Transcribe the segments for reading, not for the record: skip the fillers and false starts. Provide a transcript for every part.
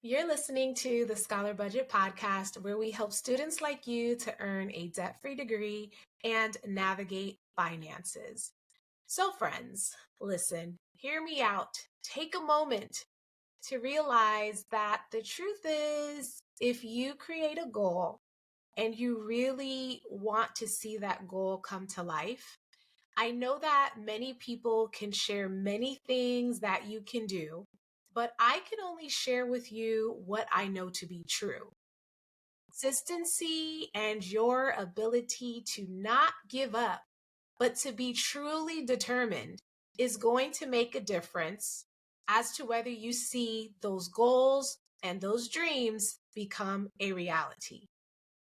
You're listening to the Scholar Budget podcast, where we help students like you to earn a debt-free degree and navigate finances. So, friends, listen, hear me out. Take a moment to realize that the truth is, if you create a goal and you really want to see that goal come to life, I know that many people can share many things that you can do, but I can only share with you what I know to be true. Consistency and your ability to not give up, but to be truly determined is going to make a difference as to whether you see those goals and those dreams become a reality.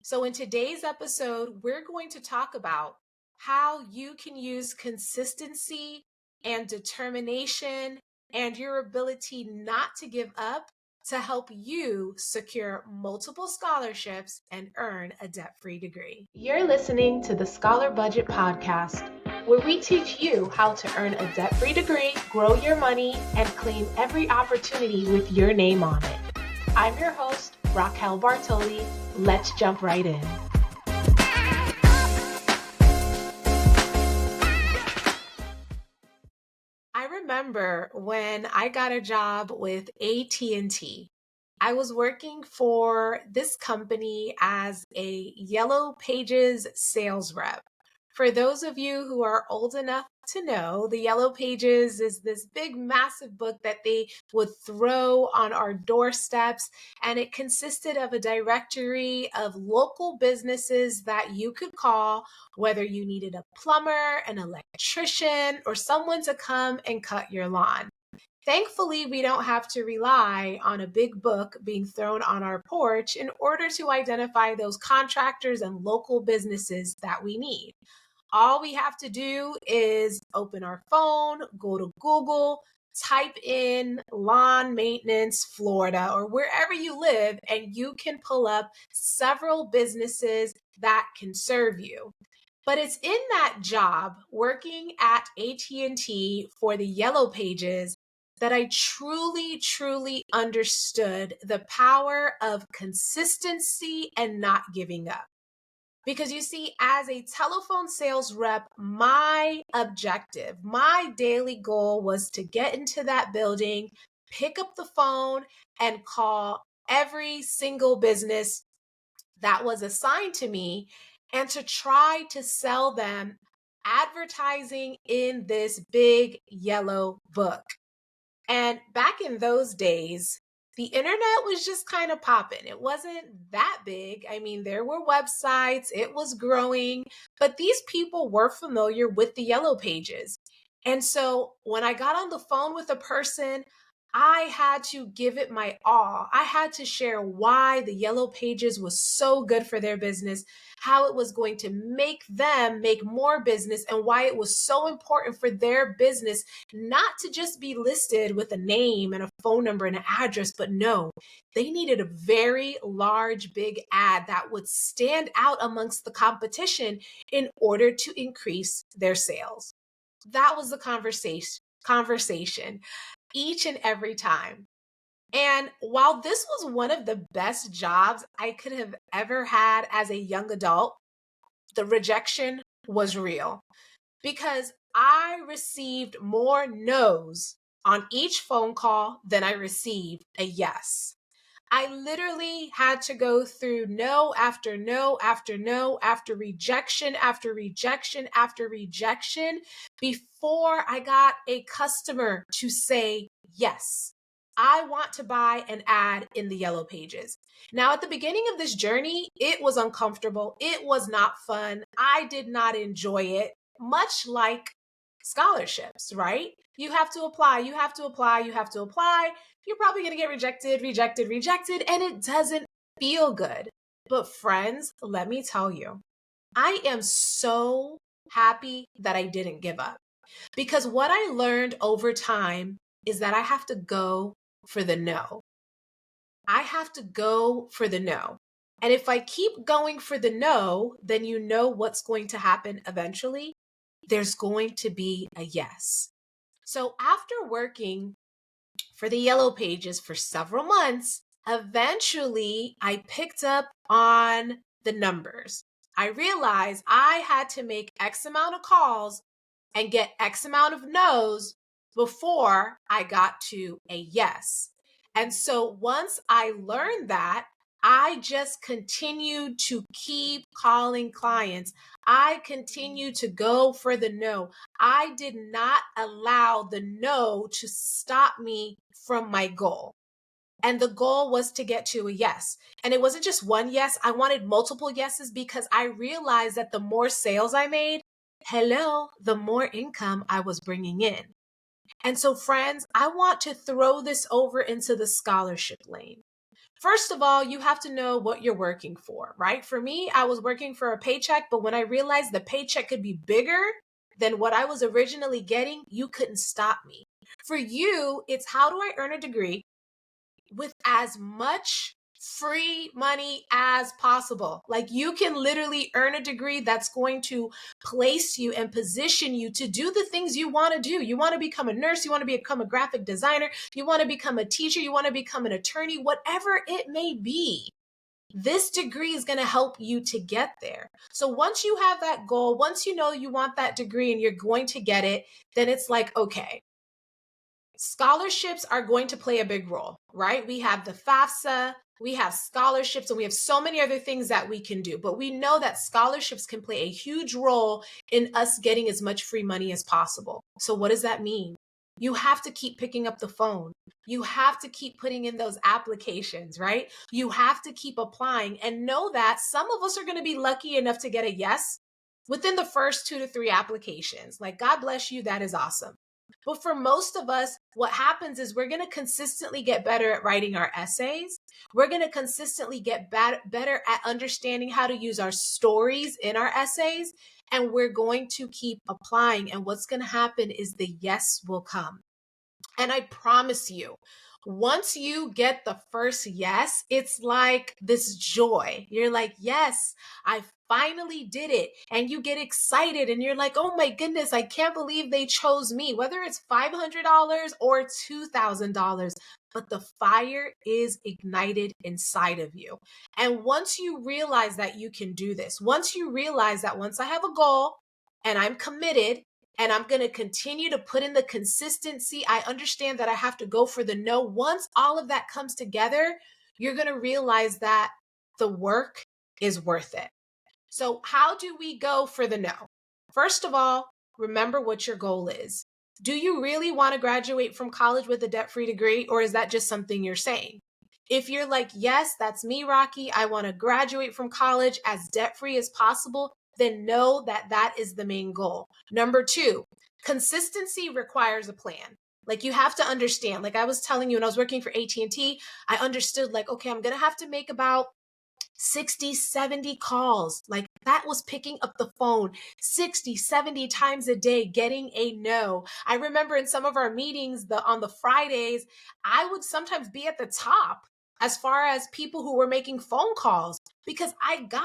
So, in today's episode, we're going to talk about how you can use consistency and determination and your ability not to give up to help you secure multiple scholarships and earn a debt-free degree. You're listening to the Scholar Budget podcast, where we teach you how to earn a debt-free degree, grow your money, and claim every opportunity with your name on it. I'm your host, Raquel Bartoli. Let's jump right in. I remember when I got a job with AT&T. I was working for this company as a Yellow Pages sales rep. For those of you who are old enough to know, the Yellow Pages is this big, massive book that they would throw on our doorsteps, and it consisted of a directory of local businesses that you could call, whether you needed a plumber, an electrician, or someone to come and cut your lawn. Thankfully, we don't have to rely on a big book being thrown on our porch in order to identify those contractors and local businesses that we need. All we have to do is open our phone, go to Google, type in lawn maintenance Florida or wherever you live, and you can pull up several businesses that can serve you. But it's in that job working at AT&T for the Yellow Pages that I truly understood the power of consistency and not giving up. Because you see, as a telephone sales rep, my objective, my daily goal was to get into that building, pick up the phone, and call every single business that was assigned to me and to try to sell them advertising in this big yellow book. And back in those days, the internet was just kind of popping. It wasn't that big. I mean, there were websites, it was growing, but these people were familiar with the Yellow Pages. And so when I got on the phone with a person, I had to give it my all. I had to share why the Yellow Pages was so good for their business, how it was going to make them make more business, and why it was so important for their business not to just be listed with a name and a phone number and an address, but no, they needed a very large, big ad that would stand out amongst the competition in order to increase their sales. That was the conversation each and every time. And while this was one of the best jobs I could have ever had as a young adult, the rejection was real because I received more no's on each phone call than I received a yes. I literally had to go through no after no after no after rejection after rejection after rejection before I got a customer to say yes. I want to buy an ad in the Yellow Pages. Now, at the beginning of this journey, it was uncomfortable. It was not fun. I did not enjoy it, much like scholarships, right? You have to apply, you have to apply, you have to apply. You're probably going to get rejected, and it doesn't feel good. But friends, let me tell you, I am so happy that I didn't give up because what I learned over time is that I have to go for the no. I have to go for the no. And if I keep going for the no, then you know what's going to happen eventually. There's going to be a yes. So after working for the Yellow Pages for several months, Eventually, I picked up on the numbers. I realized I had to make X amount of calls and get X amount of no's before I got to a yes. And so once I learned that, I just continued to keep calling clients. I continued to go for the no. I did not allow the no to stop me from my goal. And the goal was to get to a yes. And it wasn't just one yes. I wanted multiple yeses because I realized that the more sales I made, the more income I was bringing in. And so, friends, I want to throw this over into the scholarship lane. First of all, you have to know what you're working for, right? For me, I was working for a paycheck, but when I realized the paycheck could be bigger than what I was originally getting, you couldn't stop me. For you, it's how do I earn a degree with as much free money as possible? Like, you can literally earn a degree that's going to place you and position you to do the things you want to do. You want to become a nurse, you want to become a graphic designer, you want to become a teacher, you want to become an attorney, whatever it may be. This degree is going to help you to get there. So once you have that goal, once you know you want that degree and you're going to get it, then it's like, okay, scholarships are going to play a big role, right? We have the FAFSA, we have scholarships, and we have so many other things that we can do. But we know that scholarships can play a huge role in us getting as much free money as possible. So what does that mean? You have to keep picking up the phone. You have to keep putting in those applications, right? You have to keep applying and know that some of us are going to be lucky enough to get a yes within the first 2 to 3 applications. Like, God bless you, that is awesome. But for most of us, what happens is we're going to consistently get better at writing our essays. We're going to consistently get better at understanding how to use our stories in our essays. And we're going to keep applying. And what's going to happen is the yes will come. And I promise you, once you get the first yes, it's like this joy. You're like, yes, I finally did it. And you get excited and you're like, oh my goodness, I can't believe they chose me, whether it's $500 or $2,000. But the fire is ignited inside of you. And once you realize that you can do this, once you realize that once I have a goal and I'm committed, and I'm going to continue to put in the consistency, I understand that I have to go for the no. Once all of that comes together, you're going to realize that the work is worth it. So how do we go for the no? First of all, remember what your goal is. Do you really want to graduate from college with a debt-free degree, or is that just something you're saying? If you're like, yes, that's me, Rocky, I want to graduate from college as debt-free as possible, then know that that is the main goal. Number 2, consistency requires a plan. Like, you have to understand, like I was telling you when I was working for AT&T, I understood, like, okay, I'm going to have to make about 60, 70 calls. Like, that was picking up the phone 60, 70 times a day, getting a no. I remember in some of our meetings on the Fridays, I would sometimes be at the top as far as people who were making phone calls because I got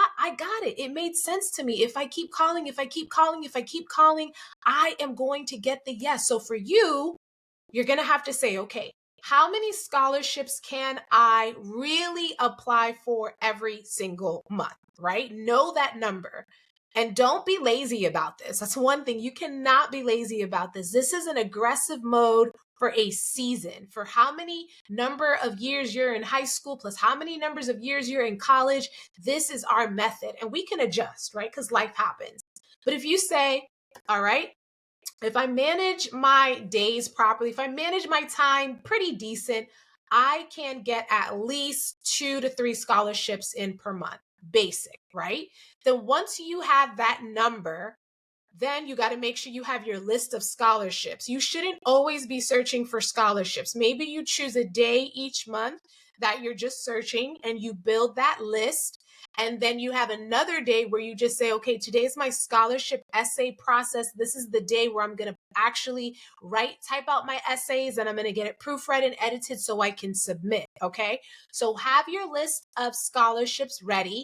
it. It made sense to me. If I keep calling, if I keep calling, I am going to get the yes. So for you, you're going to have to say, okay, how many scholarships can I really apply for every single month, right? Know that number. And don't be lazy about this. That's one thing. You cannot be lazy about this. This is an aggressive mode for a season, for how many number of years you're in high school plus how many numbers of years you're in college. This is our method, and we can adjust, right? Because life happens. But if you say, all right, if I manage my days properly, if I manage my time pretty decent, I can get at least 2 to 3 scholarships in per month, basic, right? Then once you have that number, then you got to make sure you have your list of scholarships. You shouldn't always be searching for scholarships. Maybe you choose a day each month that you're just searching and you build that list. And then you have another day where you just say, okay, today's my scholarship essay process. This is the day where I'm going to actually type out my essays and I'm going to get it proofread and edited so I can submit. Okay. So have your list of scholarships ready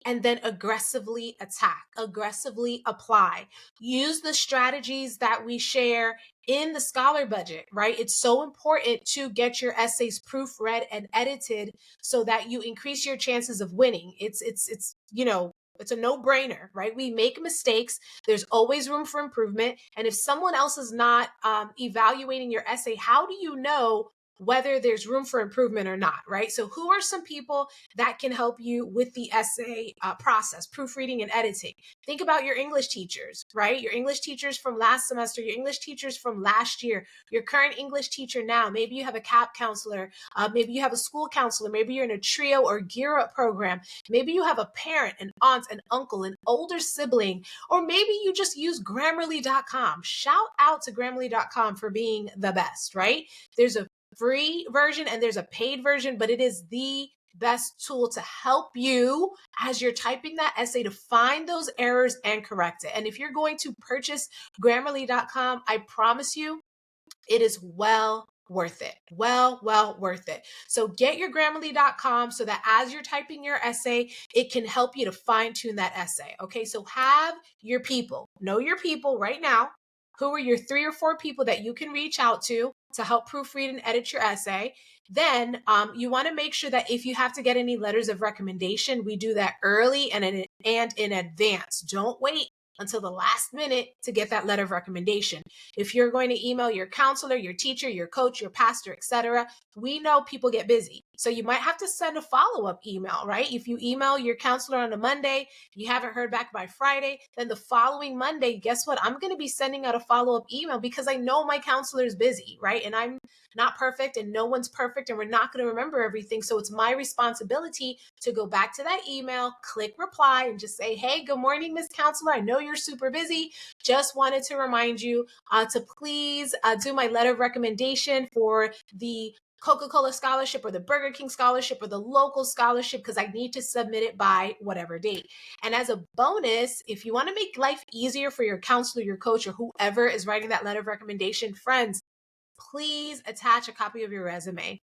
and then aggressively attack, aggressively apply. Use the strategies that we share in the scholar budget, right? It's so important to get your essays proofread and edited so that you increase your chances of winning. It's a no-brainer, right? We make mistakes. There's always room for improvement. And if someone else is not evaluating your essay, how do you know whether there's room for improvement or not, right? So who are some people that can help you with the essay process, proofreading and editing? Think about your English teachers, right? Your English teachers from last semester, your English teachers from last year, your current English teacher now. Maybe you have a CAP counselor, maybe you have a school counselor, maybe you're in a TRIO or Gear Up program, maybe you have a parent, an aunt, an uncle, an older sibling, or maybe you just use Grammarly.com. Shout out to Grammarly.com for being the best, right? There's a free version and there's a paid version, but it is the best tool to help you as you're typing that essay to find those errors and correct it. And if you're going to purchase Grammarly.com, I promise you, it is well worth it. Well worth it. So get your Grammarly.com so that as you're typing your essay, it can help you to fine tune that essay. Okay, so have your people, know your people right now. Who are your 3 or 4 people that you can reach out to help proofread and edit your essay? Then you want to make sure that if you have to get any letters of recommendation, we do that early and in advance. Don't wait until the last minute to get that letter of recommendation. If you're going to email your counselor, your teacher, your coach, your pastor, etc., we know people get busy. So you might have to send a follow-up email, right? If you email your counselor on a Monday, you haven't heard back by Friday, then the following Monday, guess what? I'm going to be sending out a follow-up email because I know my counselor is busy, right? And I'm not perfect and no one's perfect and we're not going to remember everything. So it's my responsibility to go back to that email, click reply and just say, hey, good morning, Miss Counselor. I know you're super busy. Just wanted to remind you to please do my letter of recommendation for the Coca-Cola scholarship or the Burger King scholarship or the local scholarship because I need to submit it by whatever date. And as a bonus, if you want to make life easier for your counselor, your coach, or whoever is writing that letter of recommendation, friends, please attach a copy of your resume.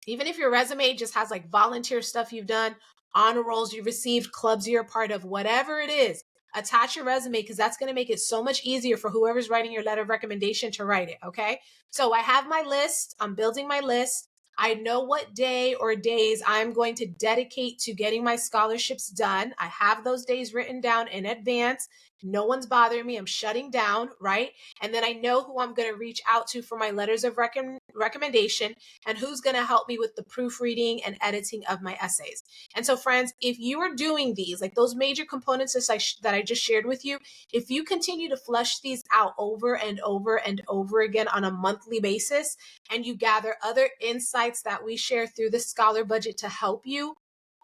Even if your resume just has like volunteer stuff you've done, honor rolls you've received, clubs you're a part of, whatever it is, attach your resume because that's going to make it so much easier for whoever's writing your letter of recommendation to write it, okay? So I have my list. I'm building my list. I know what day or days I'm going to dedicate to getting my scholarships done. I have those days written down in advance. No one's bothering me. I'm shutting down, right? And then I know who I'm going to reach out to for my letters of recommendation and who's going to help me with the proofreading and editing of my essays. And so, friends, if you are doing these, like those major components that I just shared with you, if you continue to flush these out over and over and over again on a monthly basis, and you gather other insights that we share through the Scholar Budget to help you,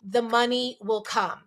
the money will come.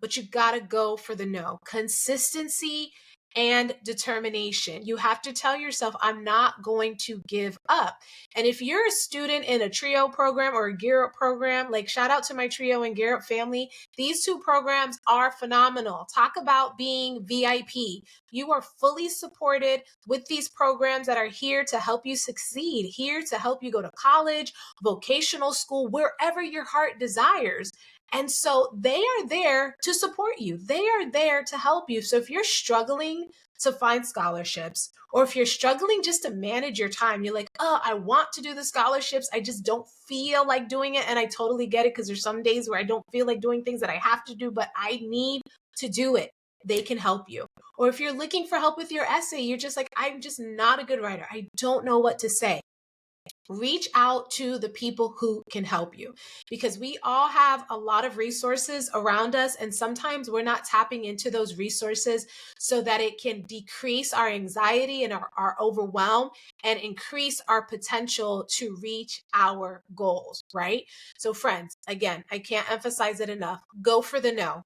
But you got to go for the no. Consistency and determination. You have to tell yourself, I'm not going to give up. And if you're a student in a TRIO program or a Gear Up program, like shout out to my TRIO and Gear Up family, these 2 programs are phenomenal. Talk about being VIP. You are fully supported with these programs that are here to help you succeed, here to help you go to college, vocational school, wherever your heart desires. And so they are there to support you. They are there to help you. So if you're struggling to find scholarships, or if you're struggling just to manage your time, you're like, oh, I want to do the scholarships. I just don't feel like doing it. And I totally get it because there's some days where I don't feel like doing things that I have to do, but I need to do it. They can help you. Or if you're looking for help with your essay, you're just like, I'm just not a good writer. I don't know what to say. Reach out to the people who can help you because we all have a lot of resources around us and sometimes we're not tapping into those resources so that it can decrease our anxiety and our overwhelm and increase our potential to reach our goals, right? So friends, again, I can't emphasize it enough. Go for the no.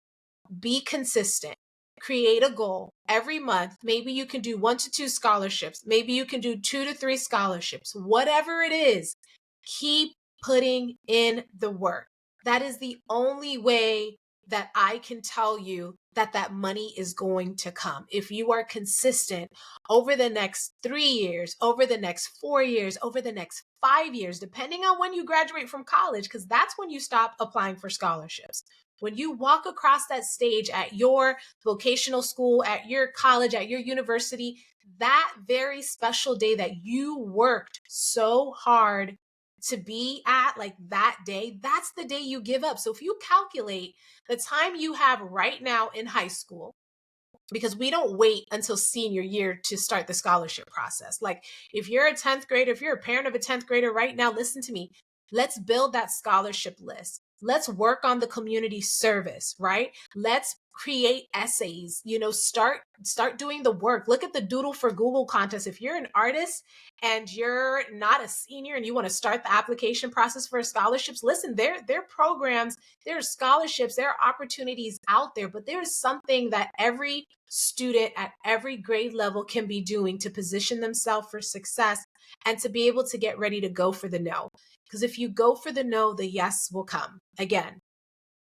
Be consistent. Create a goal every month. Maybe you can do 1 to 2 scholarships. Maybe you can do 2 to 3 scholarships. Whatever it is, keep putting in the work. That is the only way that I can tell you that that money is going to come. If you are consistent over the next 3 years, over the next 4 years, over the next 5 years, depending on when you graduate from college, because that's when you stop applying for scholarships. When you walk across that stage at your vocational school, at your college, at your university, that very special day that you worked so hard to be at, like that day, that's the day you give up. So if you calculate the time you have right now in high school, because we don't wait until senior year to start the scholarship process. Like if you're a 10th grader, if you're a parent of a 10th grader right now, listen to me. Let's build that scholarship list. Let's work on the community service, right? Let's create essays, start doing the work. Look at the Doodle for Google contest. If you're an artist and you're not a senior and you want to start the application process for scholarships, listen, there are programs, there are scholarships, there are opportunities out there, but there is something that every student at every grade level can be doing to position themselves for success and to be able to get ready to go for the no. Because if you go for the no, the yes will come. Again,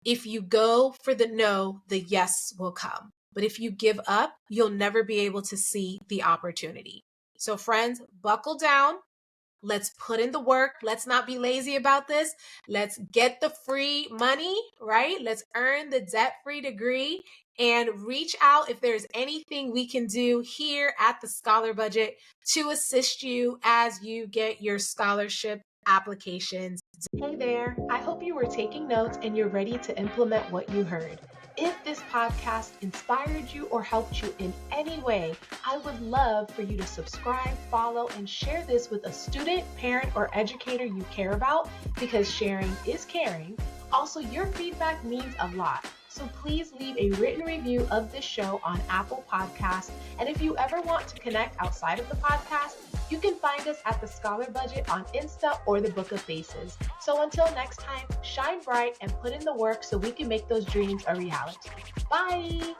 if you go for the no, the yes will come. But if you give up, you'll never be able to see the opportunity. So friends, buckle down. Let's put in the work. Let's not be lazy about this. Let's get the free money, right? Let's earn the debt-free degree and reach out if there's anything we can do here at the Scholar Budget to assist you as you get your scholarship applications. Hey there, I hope you were taking notes and you're ready to implement what you heard. If this podcast inspired you or helped you in any way, I would love for you to subscribe, follow, and share this with a student, parent, or educator you care about, because sharing is caring. Also, your feedback means a lot. So please leave a written review of this show on Apple Podcasts. And if you ever want to connect outside of the podcast, you can find us at the Scholar Budget on Insta or the Book of Faces. So until next time, shine bright and put in the work so we can make those dreams a reality. Bye!